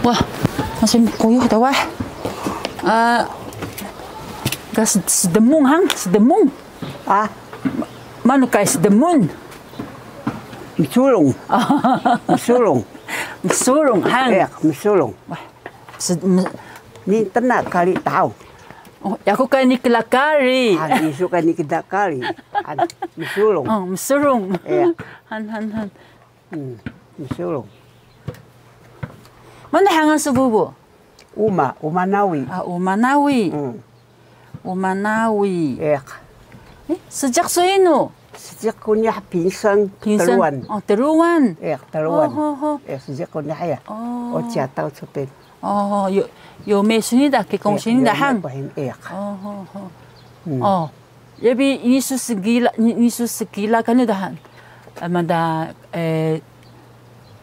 Wah, masih kuyuh dah wah. Gas sedemung hang, sedemung. Mana kais sedemun? Misulong. Misulong. Misulong hang. Misulong. Wah, ni tenak kali tahu. oh, aku kan ni kelakari. Isu kan ni kita kali. Misulong. Oh, misulong. Han. Misulong. Mana hangan sebubu? Umanawi. Umanawi. Umanawi. Sejak soino? Sejak kunyah pingsan teruan. Oh, teruan. Teruan. Sejak kunyah ya. Oh, 家到这边。哦，有没孙的给公孙的行。哦，也比你说segila kan dah han. Amanda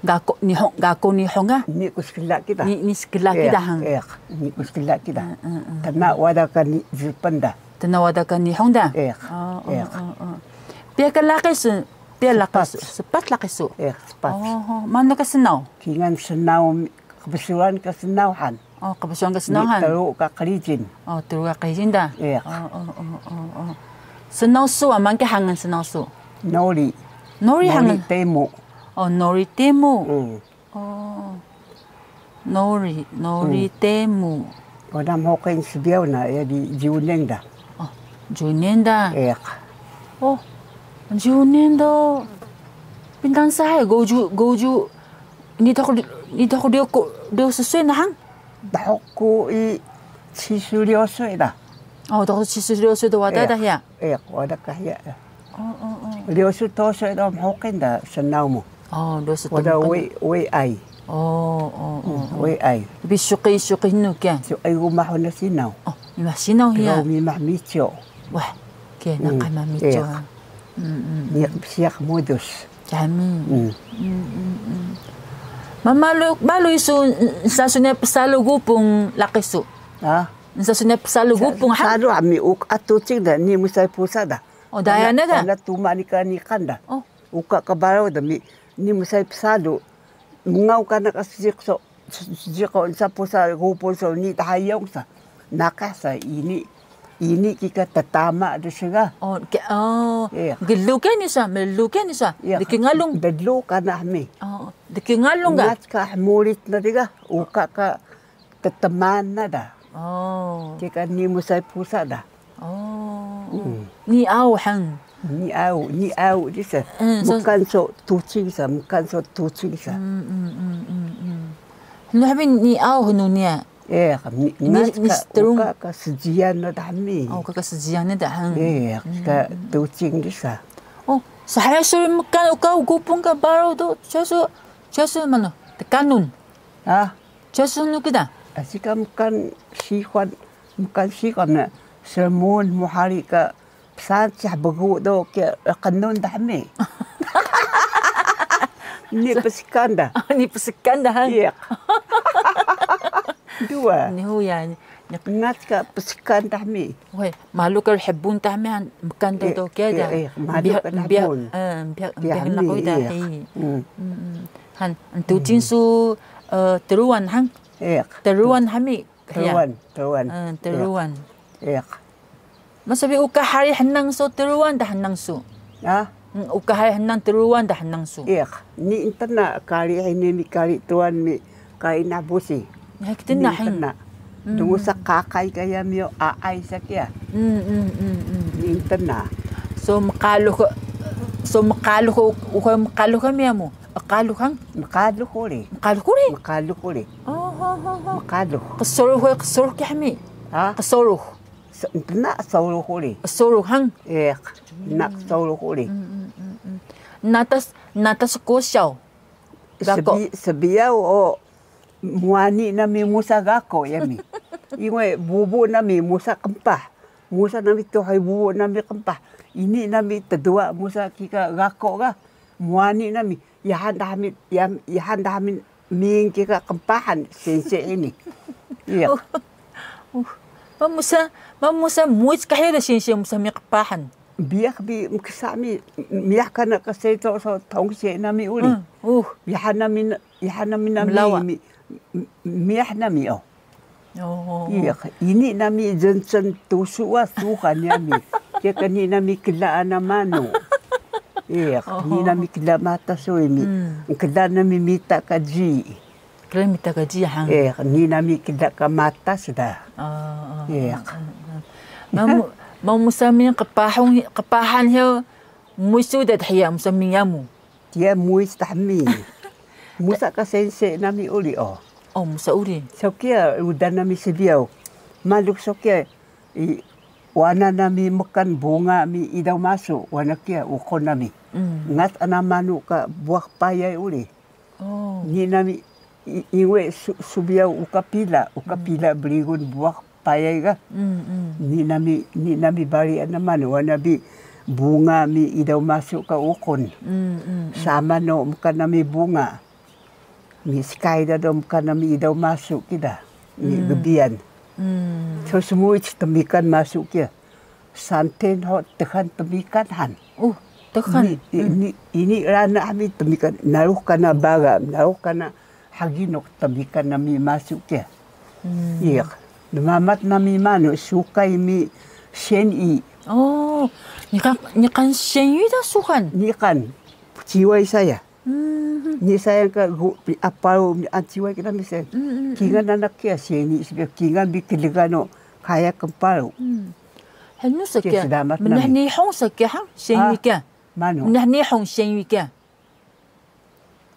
gako ni honga. Ni kuskila kita. Ni sekila kita hang. Ni kuskila kita. Tanah wadakan ni Jepanda. Tanah wadakan ni honda. Pia kalakis, pia lakas, sepat lakisu. Sepat. Oh, mana ka senaw? Kingan senaw kebesulan ke senauhan. Oh, kebesulan ke senauhan. Teruk ka kerijin. Oh, teruk ka kerijin dah. Senaw su aman ke hangan senaw su. Nori. Nori hangan. Nori temu. Oh, nori temu. Oh. Nori temu. Wadam hokain sebiau na ya di Juneng dah. Oh, Juneng dah. Oh. Juneng dah. Pindan saya goju ni tak dia sesuai nah hang. Dah aku 76岁dah. Oh, dah 76岁的wadah dah ya. Wadah kah ya. 60多岁dah hokain dah senau mu. Oh, 60. Wadah we ai. We ai. Bi suqi nu kan. Suqi rumah na sinau. Oh, mimah sinau ya. Mimah mico. Wah, ke nak mimah mico. Ni siak modus. Kami. Malu isu sasunya pesalugupung lakisu. Sasunya pesalugupung ha. Salu ami uk atucing dah ni musai pusa dah. Oh, daya na dah. Na tuma ni kan dah. Oh. Uka kabarau dah ni musai pesalu. Ngau kana kasijik ko sa pusa gupul so ni tahayong sa. Nakasa ini kita tatama ada siya. Gelu kan ni sa, melu kan ni sa. Dikingalong. Dadlo ka na kami. Dikingalong ka. Ngat ka mulit na diga. Uka ka tataman na da. Kika ni mo sa pusa da. Ni aw hang. Ni aw di sa. Mukan so tuching sa. Nahabin ni aw hunu niya. Ngat ka sejian na dami. Oh, sejian na dahang. Ka tuching di sa. Oh, saya suruh makan kau gupung ka baru tu. Saya mana? Tekanun. Saya nu kita. Asika makan sihwan na sermon muhari ka pesan cah begu do ke kanun dami. Ni pesikan dah. Ni pesikan dah. Dua. Ni huya. Ngat ka pesikan dami. Weh, malu ka hebun dami makan tu ke dah. Biar nak kau dah. Han, tu jinsu teruan hang. Teruan hami. Teruan. Masabi uka hari hanang so teruan dah hanang so. Uka hari hanang teruan dah hanang so. Ni interna kali ini mi kali tuan mi kai na busi. Kita nak hang. Tunggu sa kakai kaya mi ai sakya. Ni interna. So makalu kami mo. Makalu hang. Makalu kuri. Kesuruh kami. Kesuruh. Nak suruh kuri. Kesuruh hang. Nak suruh kuri. Natas kosyaw. Sebiau o muani nami musa gako yami. Ingwe bubu nami musa kempah. Musa nami tuhai bubu nami kempah. Ini nami terdua musa kika gako ga. Muani nami. Yahan dahamin ming kika kempahan sense ini. Mamusa muit kahira sense musa mi kempahan. biak bi mkisami miak kana kaseto so tongse nami uli. Yahana min nami miak nami o. Iya, ini nami jensen tusua sukan yami. Kaya kani nami kilaan na mano. Iya, ni nami kila mata so imi. Kila nami mita kaji. Kila mita kaji hang. Iya, ni nami kila ka mata sudah. Iya. Mau musami kepahan hiyo musu dat hiya musami yamu. Dia muis tahmi. Musa ka sense nami uli o. Oh, musa uli. So kia udah nami sebiau. Maluk so kia wana nami makan bunga mi idaw masuk. Wana kia ukon nami. Ngat anamanu ka buah payay uli. Ni nami iwe subiau ukapila berigun buah payay ka. Ni nami bari naman wana bi bunga mi idaw masuk ka ukon. Sama no makan nami bunga. Mi sky da do makan nami idaw masuk kita. Ni gebian. So semua temikan masuk kia. Santen ho tekan temikan han. Tekan. Ini rana kami temikan naruh kana bagam, naruh kana haginok temikan nami masuk kia. Iya. Mamat nami mano sukai mi shen-i. Oh, nikan shen-i dah sukan. Nikan jiwa saya. Ni saya ka apa jiwa kita misal. Kingan anak kia shen-i sebab kingan bi kelegano kaya kempal. Hanu sakya. Menahni hong sakya hang shen-i kia. Mano. Menahni hong shen-i kia.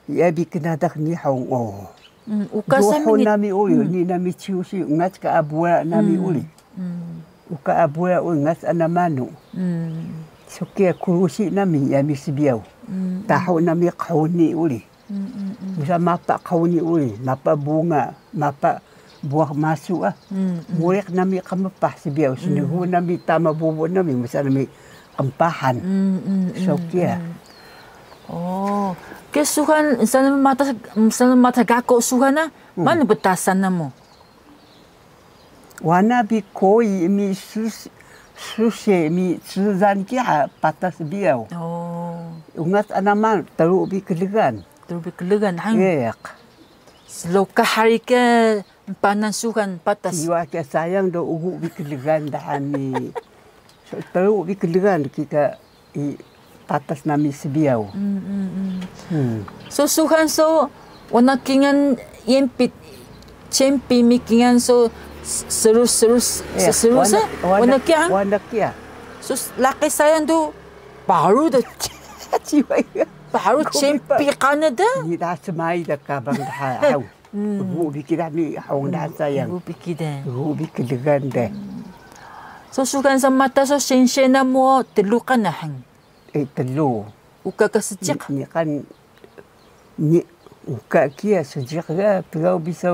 Ya bi kenadak ni hong oh. Ukasa minit nami uli ni nami ciusi ngat ka abua nami uli. Uka abua uli ngat anamanu. So kia kurusi nami ya misibiau. Tahu nami kauni uli. Bisa mapa kauni uli, mapa bunga, mapa buah masuk Mulik nami kamapah sibiau. Sinihu nami tama bubu nami, bisa nami kempahan. So kia. Oh, kesuhan misalnya mata gako suhana mana betasan namo? Wana bi koi mi susi mi zuzan kia patas biau. Oh, ungat anaman teruk bi kelegan. Teruk bi kelegan hang. Yak. Seloka hari ke panan suhan patas. Iwa ke sayang do ugu bi kelegan dahan ni. So teruk bi kelegan kita patas nami sebiau. So suhan so wana kingan yempit cempi mikingan so serus wana kia. Wana kia. So laki sayang tu baru tu jiwa. baru cempi Kanada. Ni dah semai dah kabang dah hau. Ugu bikiran ni hau dah sayang. Ugu bikiran. Ugu bikelegan dah. So suhan sa mata so sensena mo telukan na hang. Telu. Uka ka sejak. Ni kan ni uka kia sejak ya terau bisa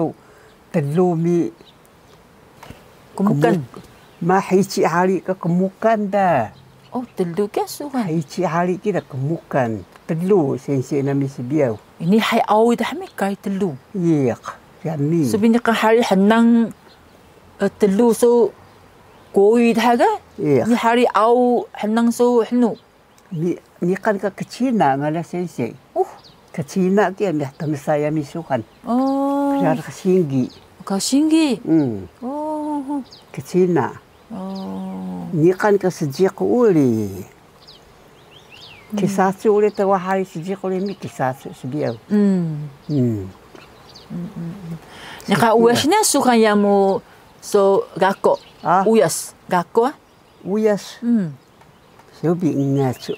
telu mi kemukan. Mahici hari ke kemukan dah. Oh telu ke suhan. Hici hari kita kemukan. Telu sensi nami sebiau. Ini hai awi dah mi kai telu. Iya, kami. Sebenarnya kan hari henang telu so koi dah ga. Iya. Ni hari aw henang so henu. Ni kan ke Cina ngala sensi. Ke Cina kia mi tam saya misukan. Oh. Biar ke Singgi. Ke Singgi. Oh. Ke Cina. Oh. Ni kan ke sejak uli. Kisah uli tawa hari sejak uli mi kisah sebiau. Naka uasnya sukan yamu so gako. Uyas gako. Uyas. Sobi ingat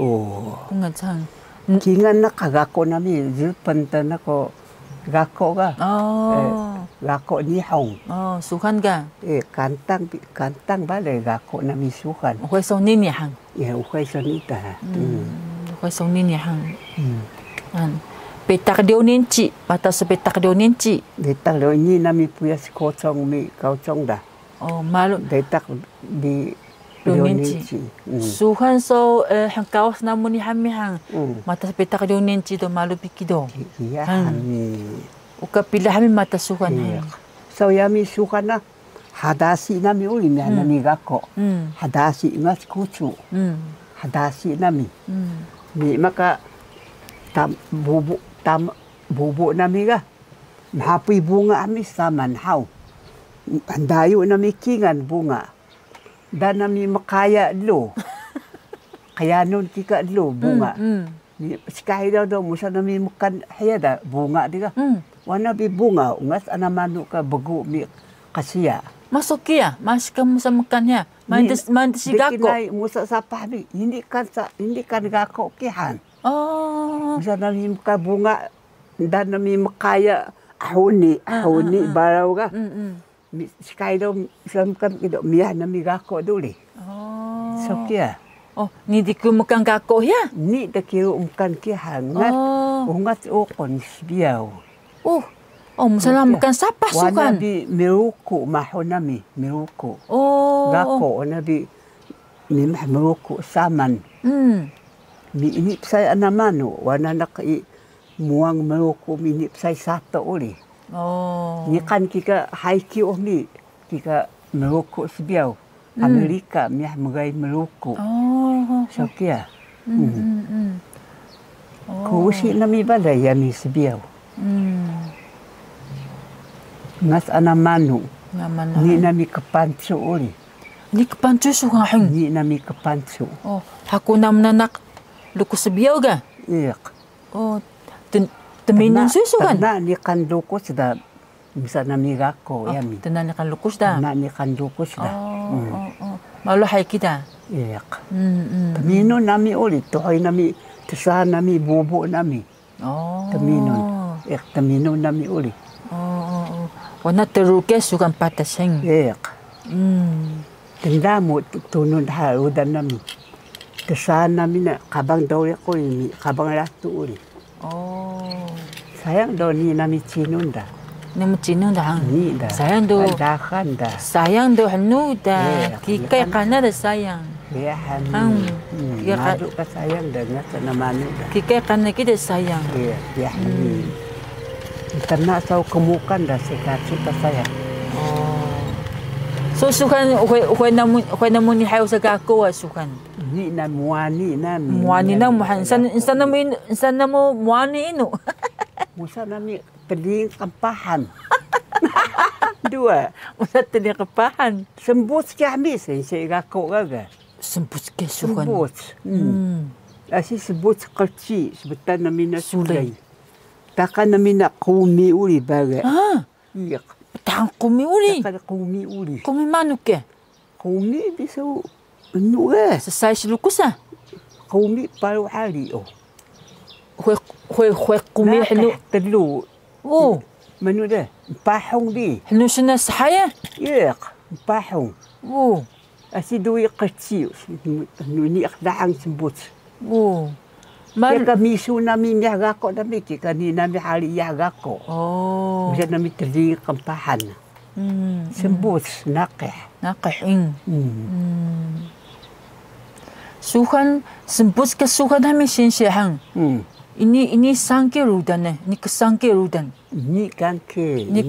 Ingat sang. Kingan na kagako nami zilpanta na ko gako ga. Gako ni hong. Oh, sukan ga. Kantang bale gako nami sukan. Ukay so nini hang. Ya ukay so nita. Ukay so nini hang. Petak dio nenci, mata sepetak dio nenci. Petak dio ini nami puya si kocong mi kaucong dah. Oh, malu. Petak di Dionenci. Suhan so hang kawas namun ni hami hang. Mata petak dionenci do malu pikido. Iya hami. Uka pila hami mata suhan hang. So yami suhan na hadasi nami uli nami gako. Hadasi ngas kucu. hadasi nami. Ni maka bubuk nami ka. Mahapoy bunga ami sa manhaw. Andayo nami kingan bunga. Da nami makaya lo. Kaya nun kika lo bunga. Sekali daw musa nami makan hayada bunga di ka. Wana bi bunga ungas anamanu ka bagu mi kasiya. Masuk ya, masuk kamu sa makan ya. Mantis si gako. Dikinay musa sa pahmi. Hindi kan gako kihan. Oh. Musa nami ka bunga. Da nami makaya ahuni baraw ka. Sekali daw isang kan kido miyah nami gako duli. Oh. So kia. Oh, ni di ko makan gako ya? Ni da kiro makan kihan. Ungat okon biyaw. Oh, misalnya makan sapa sukan? Wana bi miruku maho nami miruku. Oh. Gako wana bi mimah miruku saman. Mi ini saya anamano wana nakai muang miruku ini saya satu uli. Oh. Ni kan kika haiki mi kika miruku sebiau. Amerika miyah magai miruku. Oh. So kia. Kusi nami balay yami sebiau. Ngas anamanu. Ni nami kepancu uli. Ni kepancu sukan? Ni nami kepancu. Oh, aku nanak luku sebiau ga? Iya. Oh, teminang susu kan? Tena ni kan lukus dah. Bisa nami gako yami. Tena ni kan lukus dah. Tena ni kan lukus dah. Malu hai kita. Iya. Temino nami uli. Tuhoy nami. Tusahan nami bubu nami. Oh. Temino nami uli. Oh. Wana terukes sukan pataseng. Iya. Tenda mo tunun harudan nami. Tusahan nami na kabang daw ko ini. Kabang ratu uli. Oh. Sayang daw ni nami cinunda. Nami cinunda. Ni dah. Sayang daw. Dahan dah. Sayang daw hanu dah. Kikay kana dah sayang. Ya hani. Madu ka sayang dah ngasa namanu dah. Kikay kana kita sayang. Iya, ya hani. Karena sau kemukan dah sekasi pa sayang. Oh. So sukan ukay namun ni hayo sa gako sukan. Ni na muani na. Muani na muhan. Insan na mo muani ino. Musa nami teling kampahan. Dua. Musa teling kampahan. Sembut kami sa gako gaga. Sembut ke sukan. Sembut. Asi sebut kecil sebetan nami na sulay. Takkan nami na kumi uli baga. Iya. Takkan kumi uli. Takkan kumi uli. Kumi manuk ke? Kumi bisa nuga. Sesai lukus ah. Kumi paru hari oh. Hoi kumi hinu. Telu. Oh. Manu dah? Pahong di. Hinu sena sahaya? Iya. Pahong. Oh. Asi dui kecil. Ni akdahang sebut. Oh. Jika misu nami nyagako nami jika ni nami hari yagako. Oh. Bisa nami teling kampahan. Sebut nakeh. Nakeh. Sukan sembut ke sukan kami sinsihang. Ini sangke rudan ni kesangke rudan. Ni kangke. Ni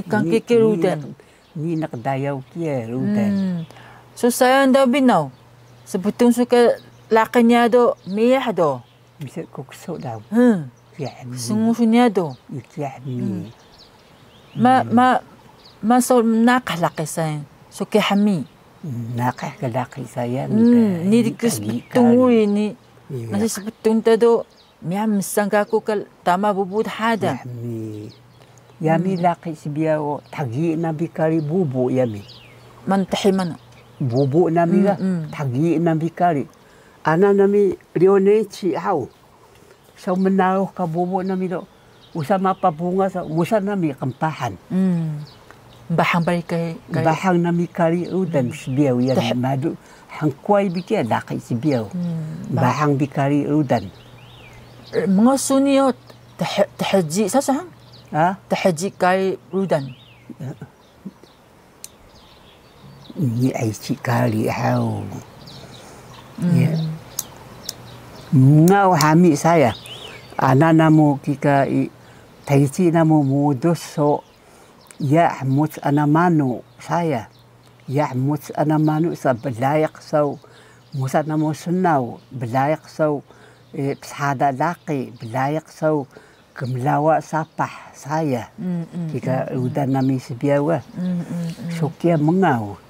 kangke rudan. Ni nak dayaw kia rudan. So saya anda binaw. Sebetulnya suka lakanya do miyah do. Bisa kuksuk daw. Sungusunya do. Ikyahmi. Ma so nakalaki saya. So kehami. Nakakalaki saya. Ni di kesebetulnya ni. Nasi sebetulnya do. Miyam sangka ko tama bubud hada. Yami laki sibiyaw tagi na bikari bubu yami. Mantahi mana? Bubu nami ka tagi na bikari. Ana nami rioneci haw. Sa menaruh ka bubu nami do. Usama pa bunga sa musa nami kampahan. Bahang bari kay bahang nami kari udan sibiyaw yami madu. Hangkway bikiya laki sibiyaw. Bahang bikari udan. Mga suniyot tahaji sasang? Tahaji kay rudan. Ni ay cikali haw. Ngau hami saya. Ana namu kika taisi namu mudus so yahmut anamanu saya. Yahmut anamanu sa belayak so Musa na mo sunaw, belayak saw pshada laki, belayak saw kemlawa sapah saya. Jika udah nami sebiawa. Sokya mengaw.